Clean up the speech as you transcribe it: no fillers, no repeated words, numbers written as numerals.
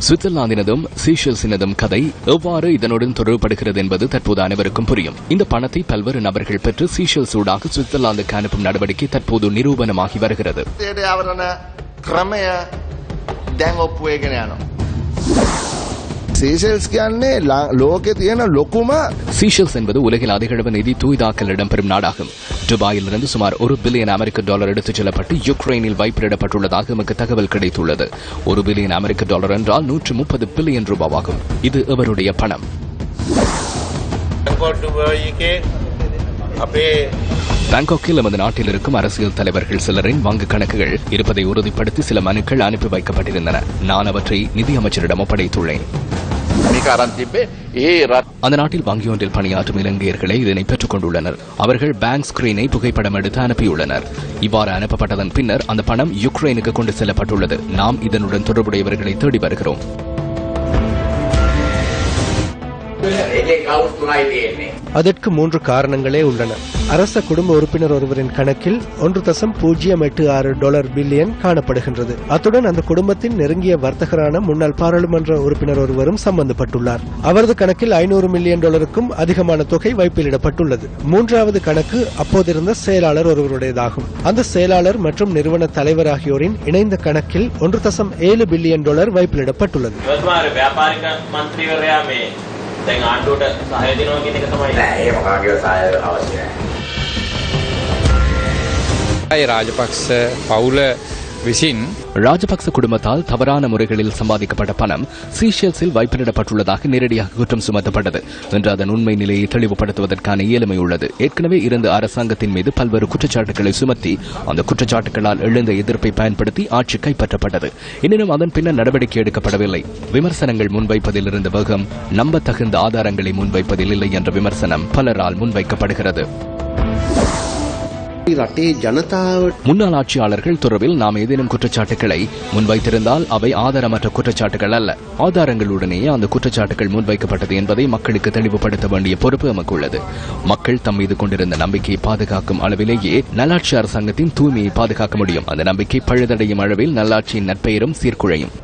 சுவிட்சர்லாந்தினதும் சீஷெல்ஸினதும் கதை எவ்வாறு இதனுடன் தொடர்படுகிறது என்பது தற்போது அனைவருக்கும் புரியும். இந்த பணத்தை பல்வேறு நபர்கள் பெற்று சீஷெல்ஸ் ஊடாக சுவிட்சர்லாந்துக்கு அனுப்பும் நடவடிக்கை தற்போது நிரூபணமாகி வருகிறது. சீஷெல்ஸ் என்பது உலகில் அதிகளவு நிதி தூய்தாக்கல் இடம்பெறும் நாடாகும். துபாயிலிருந்து சுமார் $1 பில்லியன் எடுத்துச் செல்லப்பட்டு யுக்ரைனில் வைப்பிடப்பட்டுள்ளதாக நமக்கு தகவல் கிடைத்துள்ளது. $1 பில்லியன் என்றால் $130 பில்லியன் ரூபாவாகும். இது அவருடைய பணம். பாங்காக்கில் நமது நாட்டில் இருக்கும் அரசியல் தலைவர்கள் சிலரின் வங்கிக் கணக்குகள் இருப்பதை உறுதிப்படுத்தி சில மனுக்கள் அனுப்பி வைக்கப்பட்டிருந்தன. நான் அவற்றை நிதியமைச்சரிடம் ஒப்படைத்துள்ளேன். அந்த நாட்டில் வங்கியொன்றில் பணியாற்றும் இலங்கையர்களே இதனை பெற்றுக் கொண்டுள்ளனர். அவர்கள் பேங்க் ஸ்கிரீனை புகைப்படம் எடுத்து அனுப்பியுள்ளனர். இவ்வாறு அனுப்பப்பட்டதன் பின்னர் அந்த பணம் யுக்ரைனுக்கு கொண்டு செல்லப்பட்டுள்ளது. நாம் இதனுடன் தொடர்புடையவர்களை தேடி வருகிறோம். அதற்கு 3 காரணங்களே உள்ளன. அரச குடும்ப உறுப்பினர் ஒருவரின் கணக்கில் $1.086 பில்லியன் காணப்படுகின்றது. அத்துடன் அந்த குடும்பத்தின் நெருங்கிய வர்த்தகரான முன்னாள் பாராளுமன்ற உறுப்பினர் ஒருவரும் சம்பந்தப்பட்டுள்ளார். அவரது கணக்கில் $500 மில்லியன் அதிகமான தொகை வைப்பிலிடப்பட்டுள்ளது. 3வது கணக்கு அப்போதிருந்த செயலாளர் ஒருவருடையதாகும். அந்த செயலாளர் மற்றும் நிறுவன தலைவர் ஆகியோரின் இணைந்த கணக்கில் $1.7 பில்லியன் வைப்பிலிடப்பட்டுள்ளது. ராஜபக்ச குடும்பத்தால் தவறான முறைகளில் சம்பாதிக்கப்பட்ட பணம் சீஷெல்ஸில் வைப்பிடப்பட்டுள்ளதாக நேரடியாக குற்றம் சுமத்தப்பட்டது என்று அதன் உண்மை நிலையை தெளிவுபடுத்துவதற்கான இயலுமை உள்ளது. ஏற்கனவே இருந்த அரசாங்கத்தின் மீது பல்வேறு குற்றச்சாட்டுகளை சுமத்தி அந்த குற்றச்சாட்டுகளால் எழுந்த எதிர்ப்பை பயன்படுத்தி ஆட்சி கைப்பற்றப்பட்டது. எனினும் அதன் பின்னர் நடவடிக்கை எடுக்கப்படவில்லை. விமர்சனங்கள் முன்வைப்பதில் இருந்த வேகம் நம்பத்தகுந்த ஆதாரங்களை முன்வைப்பதில் இல்லை என்ற விமர்சனம் பலரால் முன்வைக்கப்படுகிறது. முன்னாள் ஆட்சியாளர்கள் தொடர்பில் நாம் ஏதேனும் குற்றச்சாட்டுகளை முன்வைத்திருந்தால் அவை ஆதாரமற்ற குற்றச்சாட்டுகள் அல்ல. ஆதாரங்களுடனேயே அந்த குற்றச்சாட்டுகள் முன்வைக்கப்பட்டது என்பதை மக்களுக்கு தெளிவுபடுத்த வேண்டிய பொறுப்பு நமக்கு உள்ளது. மக்கள் தம் மீது கொண்டிருந்த நம்பிக்கையை பாதுகாக்கும் அளவிலேயே நல்லாட்சி அரசாங்கத்தின் தூய்மையை பாதுகாக்க முடியும். அந்த நம்பிக்கை பழுதடையும் அளவில் நல்லாட்சியின் நற்பெயரும் சீர்குலையும்.